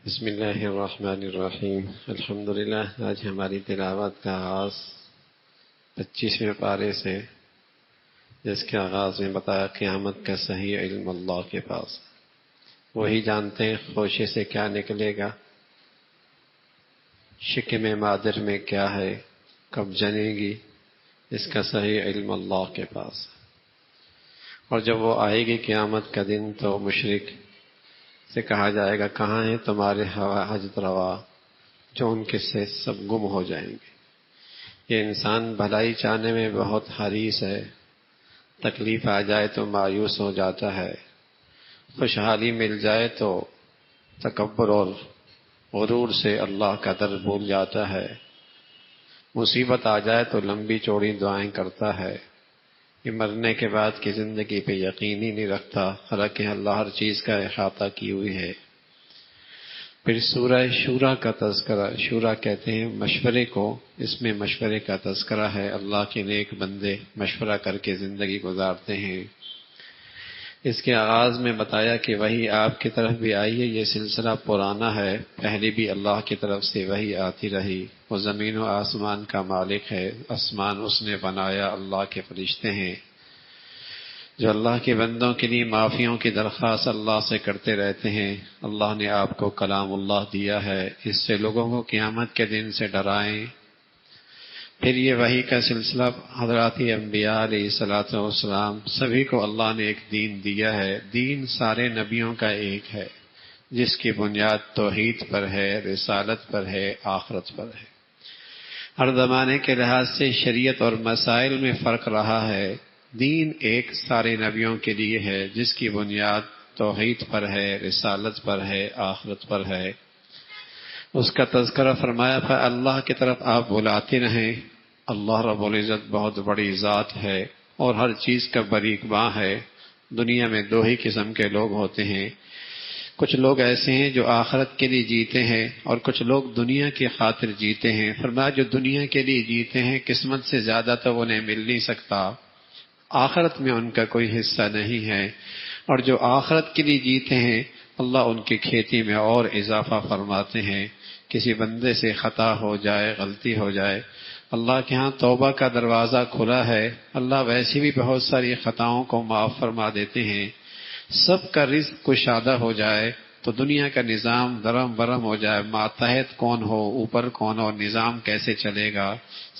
بسم اللہ الرحمن الرحیم۔ الحمدللہ، آج ہماری تلاوت کا آغاز 25ویں پارے سے، جس کے آغاز میں بتایا قیامت کا صحیح علم اللہ کے پاس، وہی جانتے ہیں خوشے سے کیا نکلے گا، شکم مادر میں کیا ہے، کب جنے گی، اس کا صحیح علم اللہ کے پاس۔ اور جب وہ آئے گی قیامت کا دن تو مشرک سے کہا جائے گا کہاں ہیں تمہارے حجت روا، جو ان کے سے سب گم ہو جائیں گے۔ یہ انسان بھلائی چاہنے میں بہت حریص ہے، تکلیف آ جائے تو مایوس ہو جاتا ہے، خوشحالی مل جائے تو تکبر اور غرور سے اللہ کا در بھول جاتا ہے، مصیبت آ جائے تو لمبی چوڑی دعائیں کرتا ہے، یہ مرنے کے بعد کی زندگی پہ یقین ہی نہیں رکھتا، حالانکہ اللہ ہر چیز کا احاطہ کی ہوئی ہے۔ پھر سورہ شورا کا تذکرہ، شورا کہتے ہیں مشورے کو، اس میں مشورے کا تذکرہ ہے، اللہ کے نیک بندے مشورہ کر کے زندگی گزارتے ہیں۔ اس کے آغاز میں بتایا کہ وحی آپ کی طرف بھی آئی ہے، یہ سلسلہ پرانا ہے، پہلے بھی اللہ کی طرف سے وحی آتی رہی، وہ زمین و آسمان کا مالک ہے، آسمان اس نے بنایا، اللہ کے فرشتے ہیں جو اللہ کے بندوں کے لیے معافیوں کی درخواست اللہ سے کرتے رہتے ہیں۔ اللہ نے آپ کو کلام اللہ دیا ہے، اس سے لوگوں کو قیامت کے دن سے ڈرائیں۔ پھر یہ وحی کا سلسلہ حضرات انبیاء علیہ الصلوۃ والسلام، سبھی کو اللہ نے ایک دین دیا ہے، دین سارے نبیوں کا ایک ہے، جس کی بنیاد توحید پر ہے، رسالت پر ہے، آخرت پر ہے۔ ہر زمانے کے لحاظ سے شریعت اور مسائل میں فرق رہا ہے، دین ایک سارے نبیوں کے لیے ہے، جس کی بنیاد توحید پر ہے، رسالت پر ہے، آخرت پر ہے۔ اس کا تذکرہ فرمایا تھا، اللہ کی طرف آپ بلاتے رہیں، اللہ رب العزت بہت بڑی ذات ہے اور ہر چیز کا باریکباں ہے۔ دنیا میں دو ہی قسم کے لوگ ہوتے ہیں، کچھ لوگ ایسے ہیں جو آخرت کے لیے جیتے ہیں اور کچھ لوگ دنیا کی خاطر جیتے ہیں۔ فرمایا جو دنیا کے لیے جیتے ہیں قسمت سے زیادہ تو انہیں مل نہیں سکتا، آخرت میں ان کا کوئی حصہ نہیں ہے، اور جو آخرت کے لیے جیتے ہیں اللہ ان کی کھیتی میں اور اضافہ فرماتے ہیں۔ کسی بندے سے خطا ہو جائے، غلطی ہو جائے، اللہ کے ہاں توبہ کا دروازہ کھلا ہے، اللہ ویسے بھی بہت ساری خطاؤں کو معاف فرما دیتے ہیں۔ سب کا رزق کشادہ ہو جائے تو دنیا کا نظام درم برم ہو جائے، ماتحت کون ہو، اوپر کون ہو، نظام کیسے چلے گا،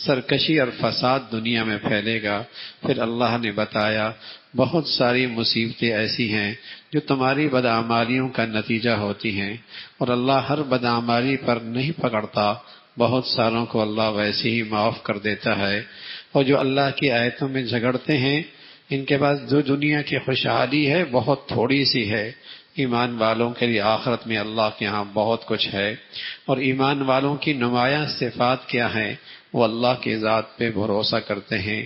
سرکشی اور فساد دنیا میں پھیلے گا۔ پھر اللہ نے بتایا بہت ساری مصیبتیں ایسی ہیں جو تمہاری بدعمالیوں کا نتیجہ ہوتی ہیں، اور اللہ ہر بدعمالی پر نہیں پکڑتا، بہت ساروں کو اللہ ویسے ہی معاف کر دیتا ہے۔ اور جو اللہ کی آیتوں میں جھگڑتے ہیں ان کے پاس جو دنیا کی خوشحالی ہے بہت تھوڑی سی ہے، ایمان والوں کے لیے آخرت میں اللہ کے ہاں بہت کچھ ہے۔ اور ایمان والوں کی نمایاں صفات کیا ہیں؟ وہ اللہ کی ذات پہ بھروسہ کرتے ہیں،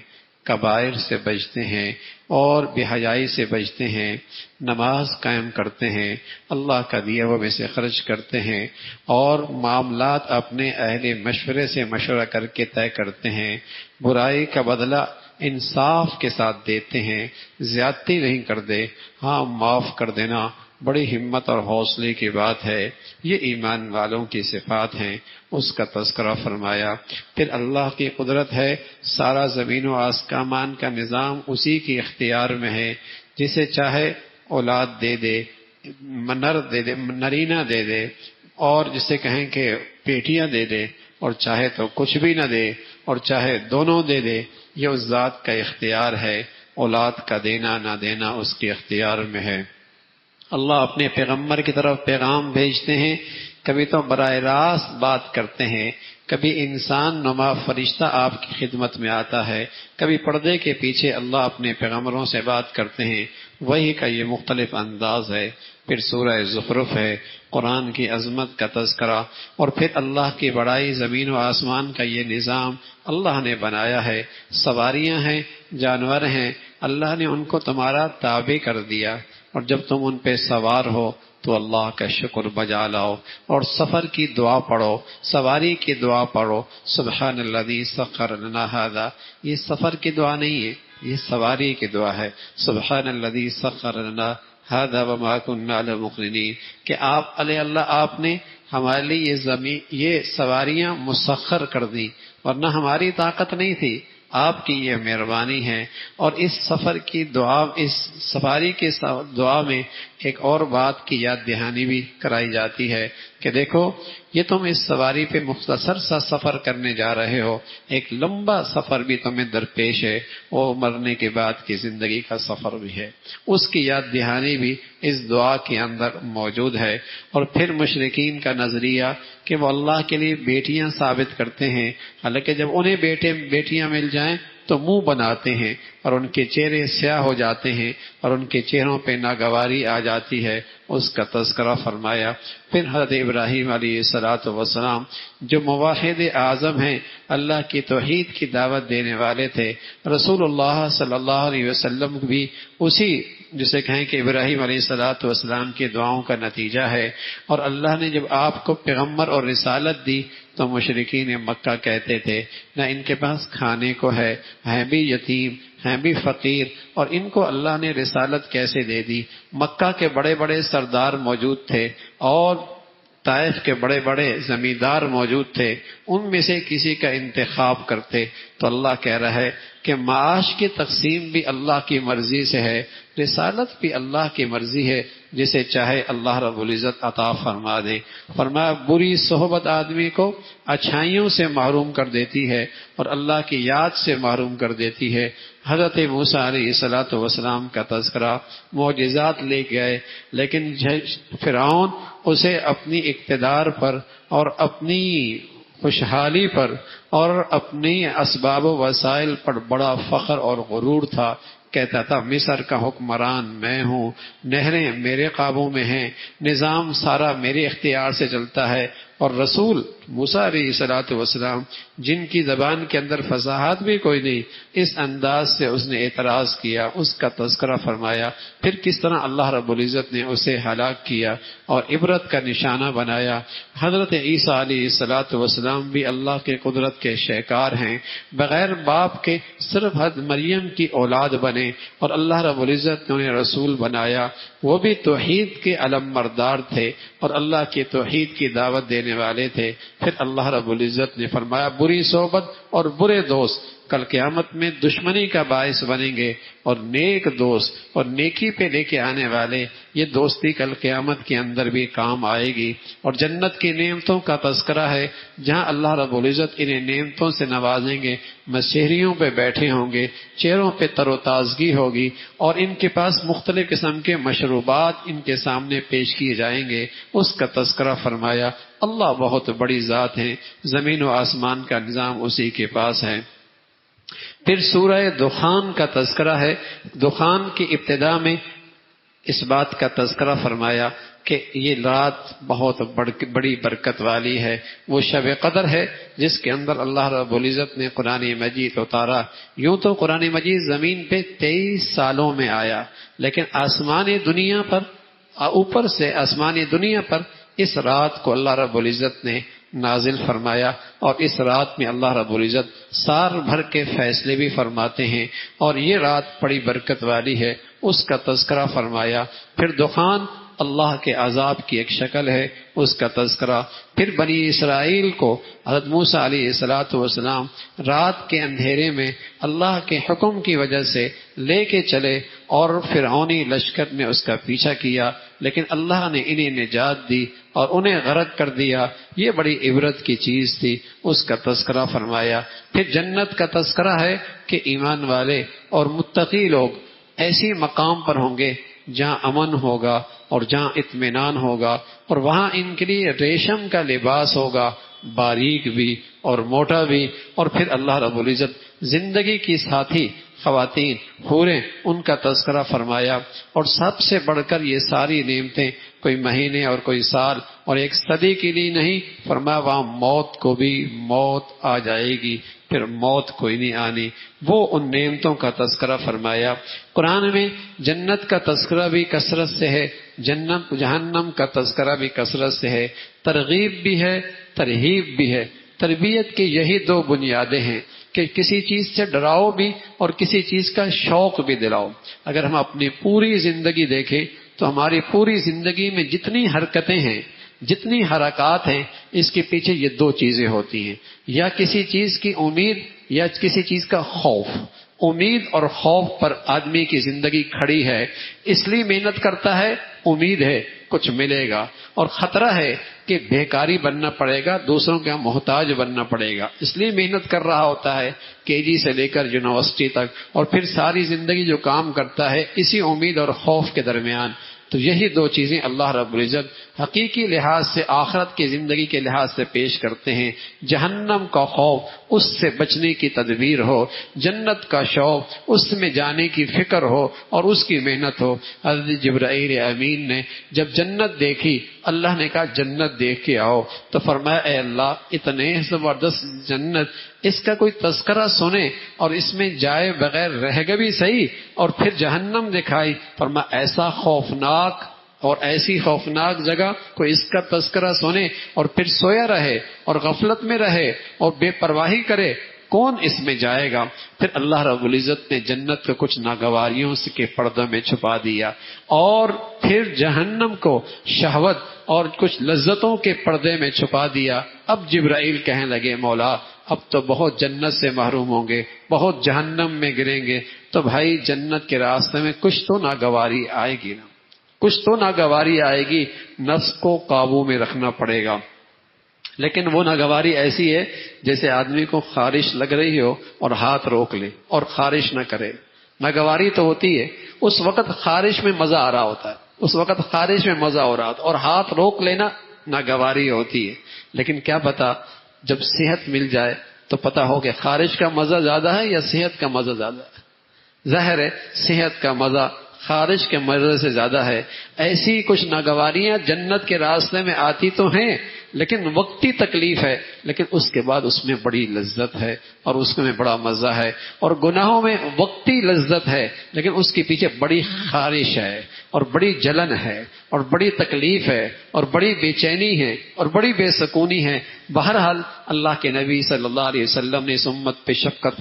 کبائر سے بچتے ہیں اور بے حیائی سے بچتے ہیں، نماز قائم کرتے ہیں، اللہ کا دیا ہوا میں سے خرچ کرتے ہیں، اور معاملات اپنے اہل مشورے سے مشورہ کر کے طے کرتے ہیں، برائی کا بدلہ انصاف کے ساتھ دیتے ہیں، زیادتی نہیں کرتے، ہاں معاف کر دینا بڑی ہمت اور حوصلے کی بات ہے۔ یہ ایمان والوں کی صفات ہیں، اس کا تذکرہ فرمایا۔ پھر اللہ کی قدرت ہے، سارا زمین و آسمان کا نظام اسی کی اختیار میں ہے، جسے چاہے اولاد دے دے، نرینہ دے دے، اور جسے کہیں کہ بیٹیاں دے دے، اور چاہے تو کچھ بھی نہ دے، اور چاہے دونوں دے دے، یہ اس ذات کا اختیار ہے، اولاد کا دینا نہ دینا اس کے اختیار میں ہے۔ اللہ اپنے پیغمبر کی طرف پیغام بھیجتے ہیں، کبھی تو براہ راست بات کرتے ہیں، کبھی انسان نما فرشتہ آپ کی خدمت میں آتا ہے، کبھی پردے کے پیچھے اللہ اپنے پیغمبروں سے بات کرتے ہیں، وہی کا یہ مختلف انداز ہے۔ پھر سورہ زخرف ہے، قرآن کی عظمت کا تذکرہ، اور پھر اللہ کی بڑائی، زمین و آسمان کا یہ نظام اللہ نے بنایا ہے، سواریاں ہیں، جانور ہیں، اللہ نے ان کو تمہارا تابع کر دیا، اور جب تم ان پہ سوار ہو تو اللہ کا شکر بجا لاؤ، اور سفر کی دعا پڑھو، سواری کی دعا پڑھو، سبحان الذی سخر لنا ھذا، یہ سفر کی دعا نہیں ہے، یہ سواری کی دعا ہے، سبحان الذی سخر لنا ھذا وما كنا لمقرنین، کہ آپ علیہ اللہ آپ نے ہمارے لیے یہ سواریاں مسخر کر دیں، ورنہ ہماری طاقت نہیں تھی، آپ کی یہ مہربانی ہے۔ اور اس سفر کی دعا، اس سفاری کی دعا میں ایک اور بات کی یاد دہانی بھی کرائی جاتی ہے کہ دیکھو یہ تم اس سواری پہ مختصر سا سفر کرنے جا رہے ہو، ایک لمبا سفر بھی تمہیں درپیش ہے، وہ مرنے کے بعد کی زندگی کا سفر بھی ہے، اس کی یاد دہانی بھی اس دعا کے اندر موجود ہے۔ اور پھر مشرکین کا نظریہ کہ وہ اللہ کے لیے بیٹیاں ثابت کرتے ہیں، حالانکہ جب انہیں بیٹیاں مل جائیں تو منہ بناتے ہیں اور ان کے چہرے سیاہ ہو جاتے ہیں اور ان کے چہروں پہ ناگواری آ جاتی ہے، اس کا تذکرہ فرمایا۔ پھر حضرت ابراہیم علیہ السلام جو موحد اعظم ہیں، اللہ کی توحید کی دعوت دینے والے تھے، رسول اللہ صلی اللہ علیہ وسلم بھی اسی جسے کہیں کہ ابراہیم علیہ السلام کی دعاؤں کا نتیجہ ہے۔ اور اللہ نے جب آپ کو پیغمبر اور رسالت دی تو مشرکین مکہ کہتے تھے نہ ان کے پاس کھانے کو ہے بھی یتیم، ہیں بھی فقیر، اور ان کو اللہ نے رسالت کیسے دے دی؟ مکہ کے بڑے بڑے سردار موجود تھے اور طائف کے بڑے بڑے زمیندار موجود تھے، ان میں سے کسی کا انتخاب کرتے تو اللہ کہہ رہا ہے کہ معاش کی تقسیم بھی اللہ کی مرضی سے ہے، رسالت بھی اللہ کی مرضی ہے، جسے چاہے اللہ رب العزت عطا فرما دے۔ فرمایا بری صحبت آدمی کو اچھائیوں سے محروم کر دیتی ہے اور اللہ کی یاد سے محروم کر دیتی ہے۔ حضرت موسیٰ علیہ السلام کا تذکرہ، معجزات لے گئے، لیکن فرعون اسے اپنی اقتدار پر اور اپنی خوشحالی پر اور اپنی اسباب و وسائل پر بڑا فخر اور غرور تھا، کہتا تھا مصر کا حکمران میں ہوں، نہریں میرے قابو میں ہیں، نظام سارا میرے اختیار سے چلتا ہے۔ اور رسول موسیٰ علیہ السلام جن کی زبان کے اندر فصاحت بھی کوئی نہیں، اس انداز سے اس نے اعتراض کیا، اس کا تذکرہ فرمایا، پھر کس طرح اللہ رب العزت نے اسے ہلاک کیا اور عبرت کا نشانہ بنایا۔ حضرت عیسیٰ علیہ السلام بھی اللہ کے قدرت کے شہکار ہیں، بغیر باپ کے صرف حضرت مریم کی اولاد بنے اور اللہ رب العزت نے انہیں رسول بنایا، وہ بھی توحید کے علم بردار تھے اور اللہ کی توحید کی دعوت دینے والے تھے۔ پھر اللہ رب العزت نے فرمایا بری صحبت اور برے دوست کل قیامت میں دشمنی کا باعث بنیں گے، اور نیک دوست اور نیکی پہ لے کے آنے والے یہ دوستی کل قیامت کے اندر بھی کام آئے گی۔ اور جنت کی نعمتوں کا تذکرہ ہے، جہاں اللہ رب العزت انہیں نعمتوں سے نوازیں گے، مسیحریوں پہ بیٹھے ہوں گے، چہروں پہ تر و تازگی ہوگی، اور ان کے پاس مختلف قسم کے مشروبات ان کے سامنے پیش کیے جائیں گے، اس کا تذکرہ فرمایا۔ اللہ بہت بڑی ذات ہے، زمین و آسمان کا نظام اسی کے پاس ہے۔ پھر سورہ دخان کا تذکرہ ہے، دخان کی ابتدا میں اس بات کا تذکرہ فرمایا کہ یہ رات بہت بڑی برکت والی ہے، وہ شب قدر ہے جس کے اندر اللہ رب العزت نے قرآن مجید اتارا۔ یوں تو قرآن مجید زمین پہ 23 سالوں میں آیا، لیکن آسمانی دنیا پر، اوپر سے آسمانی دنیا پر اس رات کو اللہ رب العزت نے نازل فرمایا، اور اس رات میں اللہ رب العزت سال بھر کے فیصلے بھی فرماتے ہیں، اور یہ رات بڑی برکت والی ہے، اس کا تذکرہ فرمایا۔ پھر دخان اللہ کے عذاب کی ایک شکل ہے، اس کا تذکرہ۔ پھر بنی اسرائیل کو حضرت موسیٰ علیہ السلام رات کے اندھیرے میں اللہ کے حکم کی وجہ سے لے کے چلے اور فرعونی لشکر نے اس کا پیچھا کیا، لیکن اللہ نے انہیں نجات دی اور انہیں غرق کر دیا۔ یہ بڑی عبرت کی چیز تھی، اس کا تذکرہ فرمایا۔ پھر جنت کا تذکرہ ہے کہ ایمان والے اور متقی لوگ ایسی مقام پر ہوں گے جہاں امن ہوگا اور جہاں اطمینان ہوگا، اور وہاں ان کے لیے ریشم کا لباس ہوگا، باریک بھی اور موٹا بھی۔ اور پھر اللہ رب العزت زندگی کی ساتھی خواتین حوریں ان کا تذکرہ فرمایا۔ اور سب سے بڑھ کر یہ ساری نعمتیں کوئی مہینے اور کوئی سال اور ایک صدی کے لیے نہیں، فرمایا وہاں موت کو بھی موت آ جائے گی، پھر موت کوئی نہیں آنی، وہ ان نعمتوں کا تذکرہ فرمایا۔ قرآن میں جنت کا تذکرہ بھی کثرت سے ہے، جہنم کا تذکرہ بھی کثرت سے ہے، ترغیب بھی ہے، ترہیب بھی ہے۔ تربیت کی یہی دو بنیادیں ہیں کہ کسی چیز سے ڈراؤ بھی اور کسی چیز کا شوق بھی دلاؤ۔ اگر ہم اپنی پوری زندگی دیکھیں تو ہماری پوری زندگی میں جتنی حرکتیں ہیں، جتنی حرکات ہیں، اس کے پیچھے یہ دو چیزیں ہوتی ہیں، یا کسی چیز کی امید یا کسی چیز کا خوف۔ امید اور خوف پر آدمی کی زندگی کھڑی ہے، اس لیے محنت کرتا ہے، امید ہے کچھ ملے گا، اور خطرہ ہے کہ بیکاری بننا پڑے گا، دوسروں کا محتاج بننا پڑے گا، اس لیے محنت کر رہا ہوتا ہے کے جی سے لے کر یونیورسٹی تک، اور پھر ساری زندگی جو کام کرتا ہے اسی امید اور خوف کے درمیان۔ تو یہی دو چیزیں اللہ رب العزت حقیقی لحاظ سے، آخرت کی زندگی کے لحاظ سے پیش کرتے ہیں۔ جہنم کا خوف، اس سے بچنے کی تدبیر ہو، جنت کا شوق، اس میں جانے کی فکر ہو اور اس کی محنت ہو۔ حضرت جبرائیل امین نے جب جنت دیکھی، اللہ نے کہا جنت دیکھ کے آؤ، تو فرمایا اے اللہ اتنے زبردست جنت، اس کا کوئی تذکرہ سنے اور اس میں جائے بغیر رہ گا بھی صحیح، اور پھر جہنم دکھائی، فرمایا ایسا خوفناک اور ایسی خوفناک جگہ کوئی اس کا تذکرہ سنے اور پھر سویا رہے اور غفلت میں رہے اور بے پرواہی کرے، کون اس میں جائے گا؟ پھر اللہ رب العزت نے جنت کو کچھ ناگواریوں کے پردوں میں چھپا دیا، اور پھر جہنم کو شہوت اور کچھ لذتوں کے پردے میں چھپا دیا۔ اب جبرائیل کہنے لگے مولا اب تو بہت جنت سے محروم ہوں گے، بہت جہنم میں گریں گے، تو بھائی جنت کے راستے میں کچھ تو ناگواری آئے گی نا، کچھ تو ناگواری آئے گی، نفس کو قابو میں رکھنا پڑے گا۔ لیکن وہ ناگواری ایسی ہے جیسے آدمی کو خارش لگ رہی ہو اور ہاتھ روک لے اور خارش نہ کرے۔ ناگواری تو ہوتی ہے، اس وقت خارش میں مزہ آ رہا ہوتا ہے، اس وقت خارش میں مزہ ہو رہا ہوتا ہے، اور ہاتھ روک لینا ناگواری ہوتی ہے۔ لیکن کیا پتا جب صحت مل جائے تو پتا ہو کہ خارش کا مزہ زیادہ ہے یا صحت کا مزہ زیادہ ہے۔ ظاہر ہے صحت کا مزہ خارش کے مزے سے زیادہ ہے۔ ایسی کچھ ناگواریاں جنت کے راستے میں آتی تو ہیں، لیکن وقتی تکلیف ہے، لیکن اس کے بعد اس میں بڑی لذت ہے اور اس میں بڑا مزہ ہے۔ اور گناہوں میں وقتی لذت ہے، لیکن اس کے پیچھے بڑی خارش ہے اور بڑی جلن ہے اور بڑی تکلیف ہے اور بڑی بے چینی ہے اور بڑی بے سکونی ہے۔ بہرحال اللہ کے نبی صلی اللہ علیہ وسلم نے اس امت پہ شفقت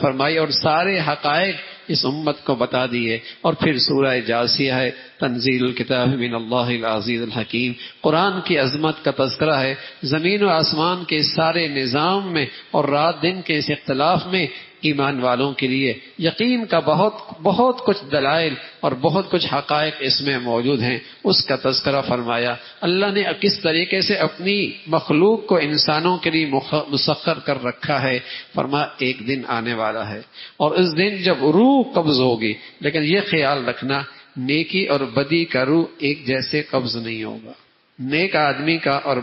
فرمائی اور سارے حقائق اس امت کو بتا دیے۔ اور پھر سورہ جاثیہ ہے، تنزیل الکتاب من اللہ العزیز الحکیم، قرآن کی عظمت کا تذکرہ ہے، زمین و آسمان کے سارے نظام میں اور رات دن کے اس اختلاف میں ایمان والوں کے لیے یقین کا بہت کچھ دلائل اور بہت کچھ حقائق اس میں موجود ہیں، اس کا تذکرہ فرمایا۔ اللہ نے کس طریقے سے اپنی مخلوق کو انسانوں کے لیے مسخر کر رکھا ہے، فرمایا ایک دن آنے والا ہے اور اس دن جب روح قبض ہوگی، لیکن یہ خیال رکھنا نیکی اور بدی کا روح ایک جیسے قبض نہیں ہوگا۔ نیک آدمی کا اور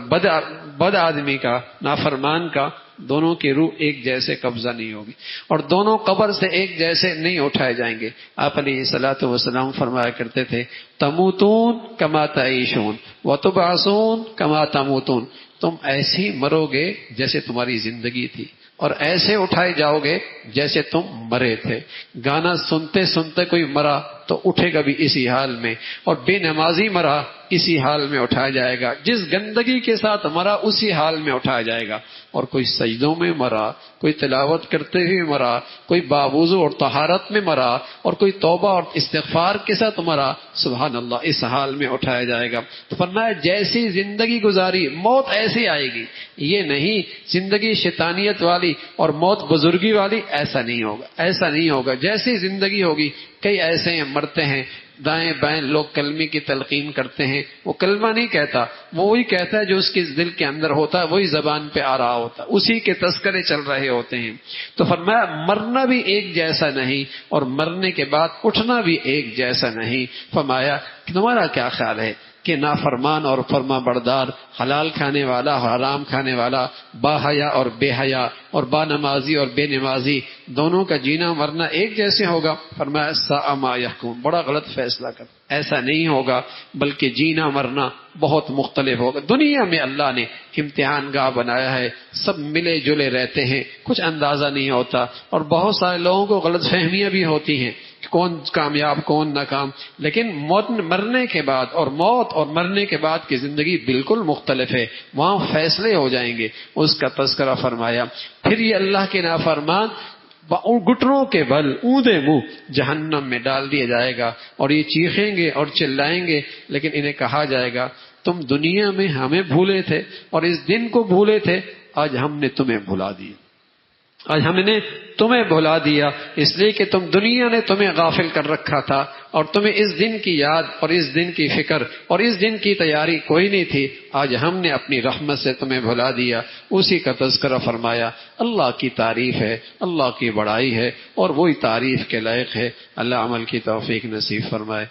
بد آدمی کا، نافرمان کا، دونوں کی روح ایک جیسے قبضہ نہیں ہوگی، اور دونوں قبر سے ایک جیسے نہیں اٹھائے جائیں گے۔ آپ علیہ الصلوۃ والسلام فرمایا کرتے تھے تموتون کما تعیشون وتبعثون کما تموتون، تم ایسے ہی مرو گے جیسے تمہاری زندگی تھی، اور ایسے اٹھائے جاؤ گے جیسے تم مرے تھے۔ گانا سنتے سنتے کوئی مرا تو اٹھے گا بھی اسی حال میں، اور بے نمازی مرا اسی حال میں اٹھایا جائے گا، جس گندگی کے ساتھ مرا اسی حال میں اٹھایا جائے گا۔ اور کوئی سجدوں میں مرا، کوئی تلاوت کرتے ہوئے مرا، کوئی باوضو اور طہارت میں مرا، اور کوئی توبہ اور استغفار کے ساتھ مرا، سبحان اللہ، اس حال میں اٹھایا جائے گا۔ تو فرمایا جیسی زندگی گزاری موت ایسی آئے گی، یہ نہیں زندگی شیطانیت والی اور موت بزرگی والی، ایسا نہیں ہوگا۔ جیسی زندگی ہوگی، کئی ایسے ہیں مرتے ہیں دائیں بائیں، لوگ کلمے کی تلقین کرتے ہیں، وہ کلمہ نہیں کہتا، وہ وہی کہتا ہے جو اس کے دل کے اندر ہوتا ہے، وہی زبان پہ آ رہا ہوتا ہے، اسی کے تذکرے چل رہے ہوتے ہیں۔ تو فرمایا مرنا بھی ایک جیسا نہیں اور مرنے کے بعد اٹھنا بھی ایک جیسا نہیں۔ فرمایا تمہارا کیا خیال ہے کہ نافرمان اور فرما بردار، حلال کھانے والا حرام کھانے والا، با حیا اور بے حیا، اور با نمازی اور بے نمازی، دونوں کا جینا مرنا ایک جیسے ہوگا؟ فرمایا ساء ما یحکمون، بڑا غلط فیصلہ کر، ایسا نہیں ہوگا، بلکہ جینا مرنا بہت مختلف ہوگا۔ دنیا میں اللہ نے امتحان گاہ بنایا ہے، سب ملے جلے رہتے ہیں، کچھ اندازہ نہیں ہوتا، اور بہت سارے لوگوں کو غلط فہمیاں بھی ہوتی ہیں، کون کامیاب کون ناکام، لیکن مرنے کے بعد اور موت اور مرنے کے بعد کی زندگی بالکل مختلف ہے، وہاں فیصلے ہو جائیں گے، اس کا تذکرہ فرمایا۔ پھر یہ اللہ کے نافرمان اور گھٹنوں کے بل اوندا منہ جہنم میں ڈال دیا جائے گا، اور یہ چیخیں گے اور چلائیں گے، لیکن انہیں کہا جائے گا تم دنیا میں ہمیں بھولے تھے اور اس دن کو بھولے تھے، آج ہم نے تمہیں بھلا دیا، آج ہم نے تمہیں بھلا دیا، اس لیے کہ دنیا نے تمہیں غافل کر رکھا تھا اور تمہیں اس دن کی یاد اور اس دن کی فکر اور اس دن کی تیاری کوئی نہیں تھی، آج ہم نے اپنی رحمت سے تمہیں بھلا دیا۔ اسی کا تذکرہ فرمایا۔ اللہ کی تعریف ہے، اللہ کی بڑائی ہے، اور وہی تعریف کے لائق ہے۔ اللہ عمل کی توفیق نصیب فرمائے۔